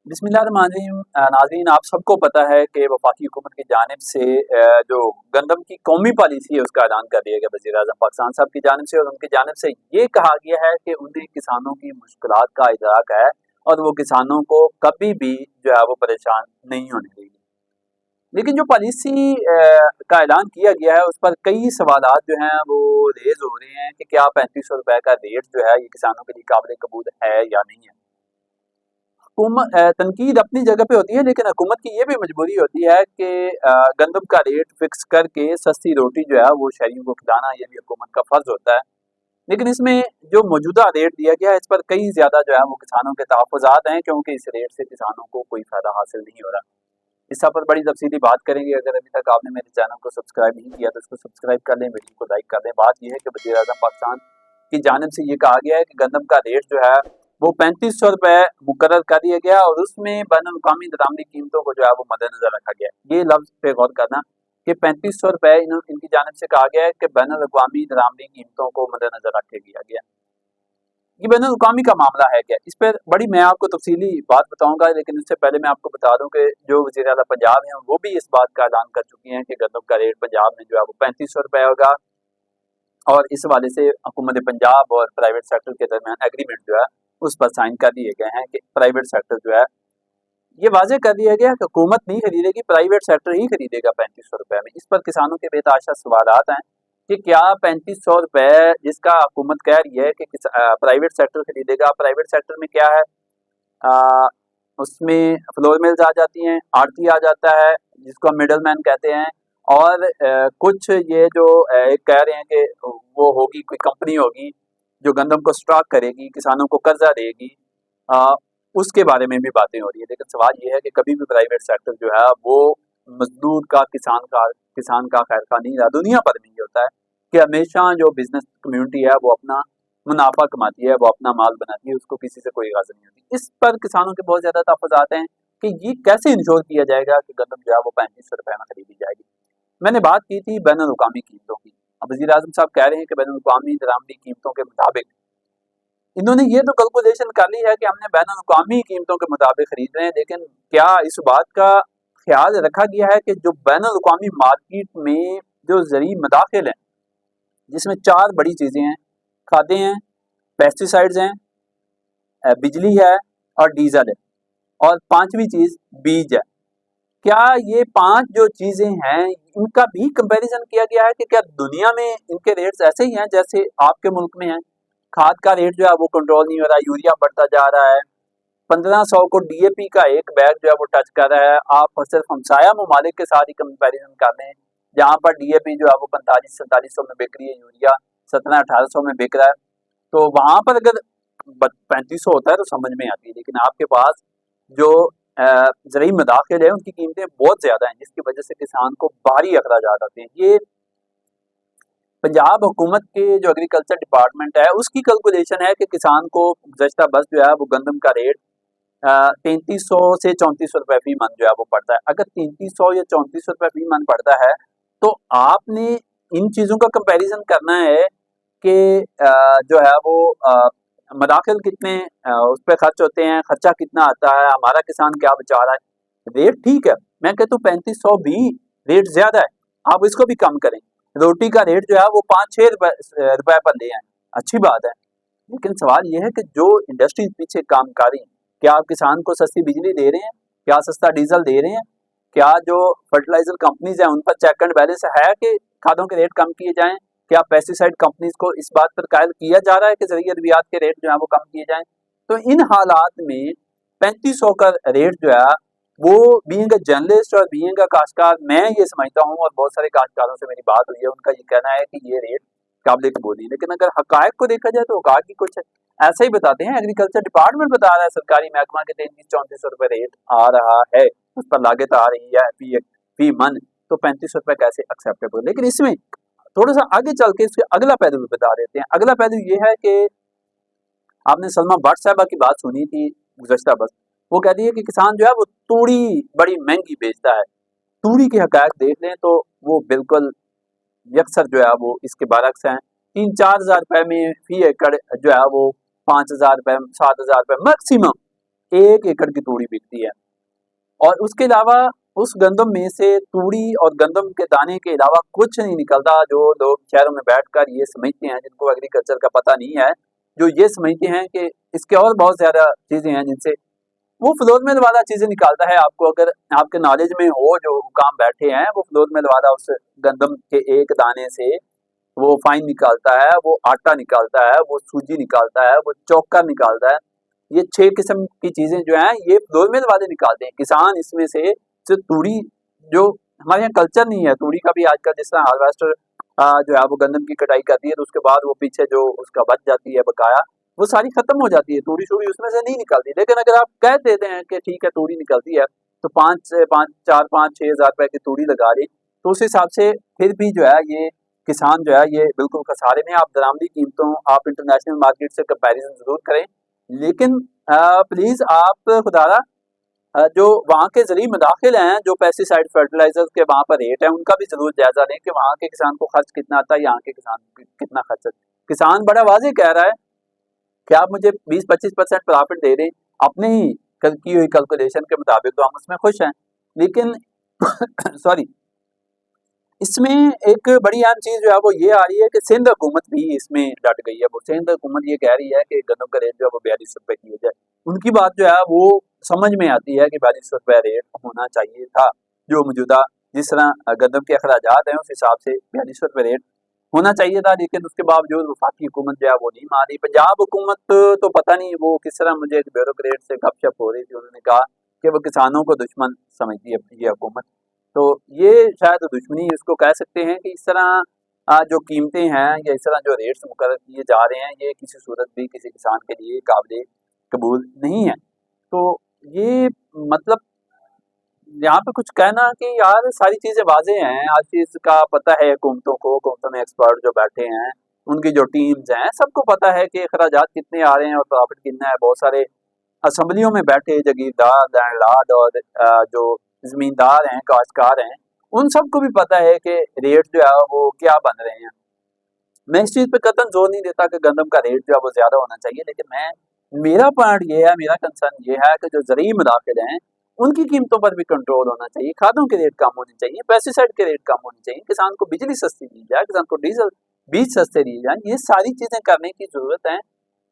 बिस्मिल्लाहिर्रहमानिर्रहीम। नाज़रीन, आप सबको पता है कि वफाकी हुकूमत की जानिब से जो गंदम की कौमी पॉलिसी है उसका ऐलान कर दिया गया वज़ीर-ए-आज़म पाकिस्तान साहब की जानिब से, और उनकी जानिब से ये कहा गया है कि उन्हें किसानों की मुश्किलात का इदराक है और वो किसानों को कभी भी जो है वो परेशान नहीं होने देंगे। लेकिन जो पॉलिसी का ऐलान किया गया है उस पर कई सवालात जो हैं वो रेज़ हो रहे हैं कि क्या ₹3500 का रेट जो है ये किसानों के लिए काबिल कबूल है या नहीं है। तनकीद अपनी जगह पे होती है, लेकिन हुकूमत की ये भी मजबूरी होती है कि गंदम का रेट फिक्स करके सस्ती रोटी जो है वो शहरियों को खिलाना, ये भी हुकूमत का फ़र्ज़ होता है। लेकिन इसमें जो मौजूदा रेट दिया गया है इस पर कई ज़्यादा जो है वो किसानों के तहफ़्फ़ुज़ात हैं, क्योंकि इस रेट से किसानों को कोई फ़ायदा हासिल नहीं हो रहा। इस पर बड़ी तफ़सीली बात करेंगे। अगर अभी तक आपने मेरे चैनल को सब्सक्राइब नहीं किया तो इसको सब्सक्राइब कर लें, वीडियो को लाइक कर दें। बात ये है कि वज़ीर-ए-आज़म पाकिस्तान की जानिब से ये कहा गया है कि गंदम का रेट जो है वो ₹3500 मुकर्रर कर दिया गया और उसमें बैनुल-अक़वामी दरामदी कीमतों को जो है वो मद्देनज़र रखा गया है। ये लफ्ज़ पे गौर करना कि ₹3500 इनकी जानिब से कहा गया है कि बैनुल-अक़वामी दरामदी कीमतों को मद्देनज़र रख के किया गया। ये बैनुल-अक़वामी का मामला है क्या? इस पर बड़ी मैं आपको तफ़सीली बात बताऊँगा, लेकिन उससे पहले मैं आपको बता दूँ कि जो वज़ीर आला पंजाब हैं वो भी इस बात का ऐलान कर चुकी हैं कि गंदम का रेट पंजाब में जो है वो ₹3500 होगा, और इस हवाले से हुकूमत पंजाब और प्राइवेट सेक्टर के दरमियान एग्रीमेंट जो है उस पर साइन कर दिए गए हैं कि प्राइवेट सेक्टर जो है, ये वाज़ेह कर दिया गया है कि हुकूमत नहीं खरीदेगी, प्राइवेट सेक्टर ही खरीदेगा ₹3500 में। इस पर किसानों के बेतहाशा सवालात हैं कि क्या ₹3500 जिसका हुकूमत कह रही है कि प्राइवेट सेक्टर खरीदेगा, प्राइवेट सेक्टर में क्या है? अ, उसमें फ्लोर मिल्स आ जाती हैं, आड़ती आ जाता है जिसको हम मिडल मैन कहते हैं, और कुछ ये जो एक कह रहे हैं कि वो होगी, कोई कंपनी होगी जो गंदम को स्टॉक करेगी, किसानों को कर्जा देगी, अ, उसके बारे में भी बातें हो रही है। लेकिन सवाल ये है कि कभी भी प्राइवेट सेक्टर जो है वो मजदूर का, किसान का खैर खा नहीं रहा। दुनिया भर में ये होता है कि हमेशा जो बिजनेस कम्युनिटी है वो अपना मुनाफा कमाती है, वो अपना माल बनाती है, उसको किसी से कोई गर्ज नहीं होती। इस पर किसानों के बहुत ज़्यादा तहफ़्फ़ुज़ात हैं कि ये कैसे इंश्योर किया जाएगा कि गंदम जो है वो ₹3500 में खरीदी जाएगी। मैंने बात की थी बैनुल-अक़वामी कीमतों की। अब वज़ीर-ए-आज़म साहब कह रहे हैं कि बैनुल-अक़वामी दरामदी कीमतों के मुताबिक इन्होंने ये तो कैलकुलेशन कर ली है कि हमने बैनुल-अक़वामी कीमतों के मुताबिक खरीद रहे हैं, लेकिन क्या इस बात का ख़्याल रखा गया है कि जो बैनुल-अक़वामी मार्केट में जो ज़रूरी मदाख़िल हैं, जिसमें 4 बड़ी चीज़ें हैं, खादें हैं, पेस्टिसाइड्स हैं, बिजली है और डीज़ल है, और 5वीं चीज़ बीज है। क्या ये 5 जो चीज़ें हैं, इनका भी कंपैरिज़न किया गया है कि क्या दुनिया में इनके रेट्स ऐसे ही हैं जैसे आपके मुल्क में हैं? खाद का रेट जो है वो कंट्रोल नहीं हो रहा, यूरिया बढ़ता जा रहा है, 1500 को डीएपी का एक बैग जो है वो टच कर रहा है। आप सिर्फ हमसाया ममालिक के साथ ही कंपैरिजन कर लें, जहाँ पर डीएपी जो है वो 45-4700 में बिक रही है, यूरिया 1700-1800 में बिक रहा है, तो वहाँ पर अगर 3500 होता है तो समझ में आती है। लेकिन आपके पास जो ज़रूरी मदाखिल है उनकी कीमतें बहुत ज़्यादा हैं, जिसकी वजह से किसान को भारी अखराजात आते हैं। ये पंजाब हुकूमत के जो एग्रीकल्चर डिपार्टमेंट है उसकी कैलकुलेशन है कि किसान को गुज़श्ता बरस जो है वो गंदम का रेट 3300 से 3400 रुपए फी मन जो है वो पड़ता है। अगर 3300 या 3400 रुपए फी मन पड़ता है तो आपने इन चीज़ों का कंपैरिजन करना है कि जो है वो मदाखिल कितने उस पे खर्च होते हैं, खर्चा कितना आता है, हमारा किसान क्या बचा रहा है। रेट ठीक है, मैं कहता हूँ 3500 भी रेट ज़्यादा है, आप इसको भी कम करें। रोटी का रेट जो है वो 5-6 रुपए पर ले आएँ, अच्छी बात है। लेकिन सवाल ये है कि जो इंडस्ट्रीज पीछे काम कर रही हैं, क्या आप किसान को सस्ती बिजली दे रहे हैं? क्या सस्ता डीजल दे रहे हैं? क्या जो फर्टिलाइजर कंपनीज हैं उन पर चेक एंड बैलेंस है कि खादों के रेट कम किए जाएं? क्या पेस्टिसाइड कंपनीज को इस बात पर कायल किया जा रहा है कि ज़रिए अद्वियात के रेट जो है वो कम किए जाएं? तो इन हालात में 3500 का रेट जो है वो बीइंग अ जर्नलिस्ट और बीइंग अ काश्तकार, मैं ये समझता हूँ, और बहुत सारे काश्तकारों से मेरी बात हुई है, उनका ये कहना है कि ये रेट काबिल कबूल नहीं। लेकिन अगर हकायक को देखा जाए तो हकायक ही कुछ ऐसा ही बताते हैं। एग्रीकल्चर डिपार्टमेंट बता रहा है सरकारी महकमा के 3300-3400 रुपए रेट आ रहा है, उस पर लागत आ रही है फी मन, तो 3500 रुपए कैसे एक्सेप्टेबल। लेकिन इसमें थोड़ा सा आगे चल के इसके अगला पहलू भी बता देते हैं। अगला पहलू ये है कि आपने सलमा भट्ट साहबा की बात सुनी थी गुज़श्ता बस, वो कहती है कि किसान जो है वो तूड़ी बड़ी महंगी बेचता है। तूड़ी के हकायक देख लें तो वो बिल्कुल यकसर जो है वो इसके बरक्स हैं। 3-4 हज़ार रुपए में फी एकड़ जो है वो 5000 रुपए, 7000 रुपए मैक्सिमम 1 एकड़ की तूड़ी बिकती है। और उसके अलावा उस गंदम में से तूड़ी और गंदम के दाने के अलावा कुछ नहीं निकलता। जो लोग शहरों में बैठकर ये समझते हैं, जिनको एग्रीकल्चर का पता नहीं है, जो ये समझते हैं कि इसके और बहुत ज़्यादा चीज़ें हैं जिनसे वो फ्लोर मिल वाला चीज़ें निकालता है। आपको अगर आपके नॉलेज में हो, जो हुकाम बैठे हैं, वो फ्लोर मिल वाला उस गंदम के एक दाने से वो फाइन निकालता है, वो आटा निकालता है, वो सूजी निकालता है, वो चोकर निकालता है। ये 6 किस्म की चीज़ें जो हैं ये फ्लोर मिल वाले निकालते हैं। किसान इसमें से सिर्फ तूड़ी, जो हमारे यहाँ कल्चर नहीं है तूड़ी का भी आजकल, जिस तरह हार्वेस्टर जो है वो गंदम की कटाई करती है तो उसके बाद वो पीछे जो उसका बच जाती है बकाया, वो सारी खत्म हो जाती है, तूड़ी-शूड़ी उसमें से नहीं निकलती। लेकिन अगर आप कह देते हैं कि ठीक है तूड़ी निकलती है, तो 5 से 5 4 5 6,000 रुपए की तूड़ी लगा ली, तो उस हिसाब से फिर भी जो है ये किसान जो है ये बिल्कुल खसारे में। आप दरामदी कीमतों, आप इंटरनेशनल मार्केट से कंपैरिज़न ज़रूर करें, लेकिन प्लीज़ आप खुदारा जो वहाँ के ज़रिए मुदाखिल हैं, जो पेस्टिसाइड फर्टिलाइज़र्स के वहाँ पर रेट है, उनका भी ज़रूर जायज़ा लें कि वहाँ के किसान को खर्च कितना आता है, यहाँ के किसान को कितना खर्च है। किसान बड़ा वाज़ेह कह रहा है कि आप मुझे 20-25% प्रॉफिट दे रहे हैं, अपने ही कल की हुई कैलकुलेशन के मुताबिक, तो हम उसमें खुश हैं। लेकिन सॉरी, इसमें एक बड़ी अहम चीज़ जो है वो ये आ रही है कि सिंध हुकूमत भी इसमें डट गई है। वो सिंध हुकूमत ये कह रही है कि गन्नों का रेट जो है वो 42 रुपए किया जाए। उनकी बात जो है वो समझ में आती है कि 42 रुपए रेट होना चाहिए था, जो मौजूदा जिस तरह गंदम के अखराजात हैं उस हिसाब से 42 रुपए रेट होना चाहिए था। लेकिन उसके बावजूद वफाकी हुकूमत जो है वो नहीं मान रही। पंजाब हुकूमत तो पता नहीं वो किस तरह, मुझे एक ब्यूरोक्रेट से गपशप हो रही थी, उन्होंने कहा कि वो किसानों को दुश्मन समझती है ये हुकूमत। तो ये शायद दुश्मनी इसको कह सकते हैं कि इस तरह जो कीमतें हैं या इस तरह जो रेट्स मुकर्रर किए जा रहे हैं, ये किसी सूरत भी किसी किसान के लिए काबिल कबूल नहीं है। तो ये मतलब यहाँ पे कुछ कहना कि यार सारी चीज़ें वाज़ेह हैं, हर चीज़ का पता है हुकूमतों को, हुकूमतों में एक्सपर्ट जो बैठे हैं, उनकी जो टीम्स हैं, सबको पता है कि अखराजात कितने आ रहे हैं और प्रॉफिट कितना है। बहुत सारे असेंबलियों में बैठे जागीरदार, लैंडलॉर्ड और जो ज़मींदार हैं, काश्तकार हैं, उन सबको भी पता है कि रेट जो है वो क्या बन रहे हैं। मैं इस चीज़ पे कतई ज़ोर नहीं देता कि गंदम का रेट जो है वो ज़्यादा होना चाहिए, लेकिन मेरा पॉइंट ये है, मेरा कंसर्न ये है कि जो ज़रूरी मुदाखिल हैं, उनकी कीमतों पर भी कंट्रोल होना चाहिए, खादों के रेट कम होने चाहिए, पेस्टिसाइड के रेट कम होने चाहिए, किसान को बिजली सस्ती दी जाए, किसान को डीज़ल बीज सस्ते दिए जाएँ, ये सारी चीज़ें करने की ज़रूरत है।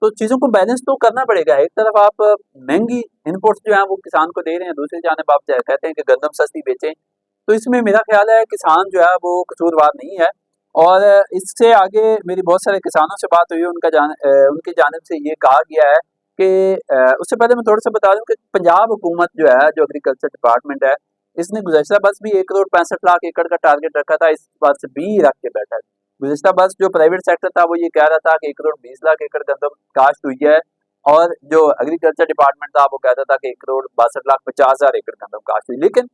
तो चीज़ों को बैलेंस तो करना पड़ेगा। एक तरफ आप महँगी इनपुट्स जो हैं वो किसान को दे रहे हैं, दूसरी जानिब आप कहते हैं कि गंदम सस्ती बेचें। तो इसमें मेरा ख्याल है किसान जो है वो कसूरवार नहीं है। और इससे आगे मेरी बहुत सारे किसानों से बात हुई, उनकी जानिब से ये कहा गया है कि उससे पहले मैं थोड़ा-सा बता दूँ कि पंजाब हुकूमत जो है, जो एग्रीकल्चर डिपार्टमेंट है, इसने गुज़श्ता बरस भी 1 करोड़ 65 लाख एकड़ का टारगेट रखा था, इस बार से भी रख के बैठा है। गुज़श्ता बरस जो प्राइवेट सेक्टर था वो ये कह रहा था कि 1 करोड़ 20 लाख एकड़ गंदम काश्त हुई है, और जो एग्रीकल्चर डिपार्टमेंट था वो कहता था कि 1 करोड़ 62 लाख 50 हज़ार एकड़ गंदम काश्त हुई। लेकिन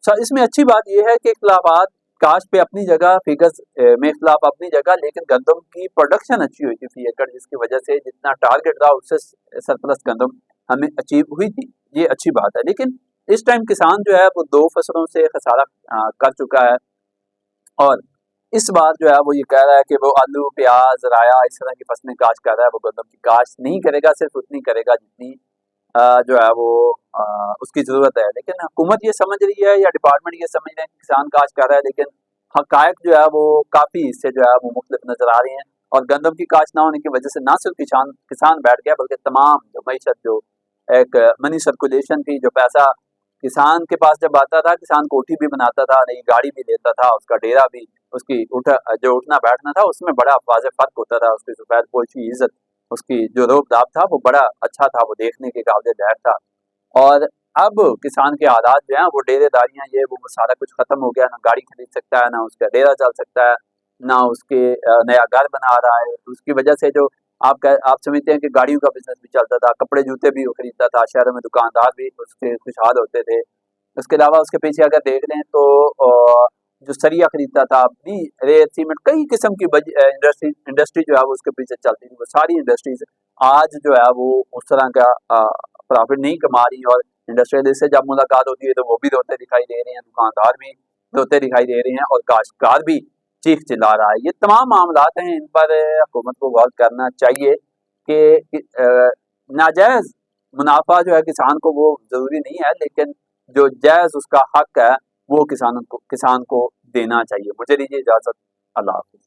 इसमें अच्छी बात ये है कि इख्तिलाफात काश्त पे अपनी जगह, फिगर्स में इख्तिलाफ अपनी जगह, लेकिन गंदम की प्रोडक्शन अच्छी हुई थी फी एकड़, जिसकी वजह से जितना टारगेट था उससे सरप्लस गंदम हमें अचीव हुई थी। ये अच्छी बात है। लेकिन इस टाइम किसान जो है वो 2 फसलों से खसारा कर चुका है, और इस बार जो है वो ये कह रहा है कि वो आलू, प्याज, राया इस तरह की फसलें काश्त कर रहा है, वो गंदम की काश्त नहीं करेगा, सिर्फ उतनी करेगा जितनी जो है वो उसकी ज़रूरत है। लेकिन हुकूमत ये समझ रही है या डिपार्टमेंट ये समझ रहे हैं कि किसान काश्त कर रहा है, लेकिन हक़ाइक़ जो है वो काफ़ी इससे जो है वो मुख्तलिफ नज़र आ रहे हैं। और गंदम की काश्त ना होने की वजह से ना सिर्फ किसान किसान बैठ गया, बल्कि तमाम जो मईशत, जो एक मनी सर्कुलेशन थी, जो पैसा किसान के पास जब आता था, किसान कोठी भी बनाता था, नई गाड़ी भी लेता था, उसका डेरा भी, उसकी जो उठना बैठना था उसमें बड़ा वाज़ेह फ़र्क होता था, उसकी सफ़ेद पोश की इज़्ज़त, उसकी जो रोब-दाब था वो बड़ा अच्छा था, वो देखने के काबिल-ए-गैर था। और अब किसान के हालात जो हैं वो डेरेदारियाँ, ये वो सारा कुछ खत्म हो गया, ना गाड़ी खरीद सकता है, ना उसका डेरा चल सकता है, ना उसके नया घर बना रहा है। उसकी वजह से जो आप समझते हैं कि गाड़ियों का बिज़नेस भी चलता था, कपड़े-जूते भी वो खरीदता था, शहरों में दुकानदार भी उससे खुशहाल होते थे। उसके अलावा उसके पीछे अगर देख लें तो जो सरिया खरीदता था, अपनी रेत, सीमेंट, कई किस्म की इंडस्ट्री जो है वो उसके पीछे चलती थी। वो सारी इंडस्ट्रीज़ आज जो है वो उस तरह का प्रॉफिट नहीं कमा रही, और इंडस्ट्रियलिस्ट से जब मुलाकात होती है तो वो भी रोते दिखाई दे रहे हैं, दुकानदार भी रोते दिखाई दे रहे हैं, और काश्तकार भी चीख चिल्ला रहा है। ये तमाम मामलात हैं, इन पर हुकूमत को गौर करना चाहिए कि नाजायज़ मुनाफा जो है किसान को वो ज़रूरी नहीं है, लेकिन जो जायज़ उसका हक है वो किसान को देना चाहिए। मुझे दीजिए इजाज़त। अल्लाह हाफ़िज़।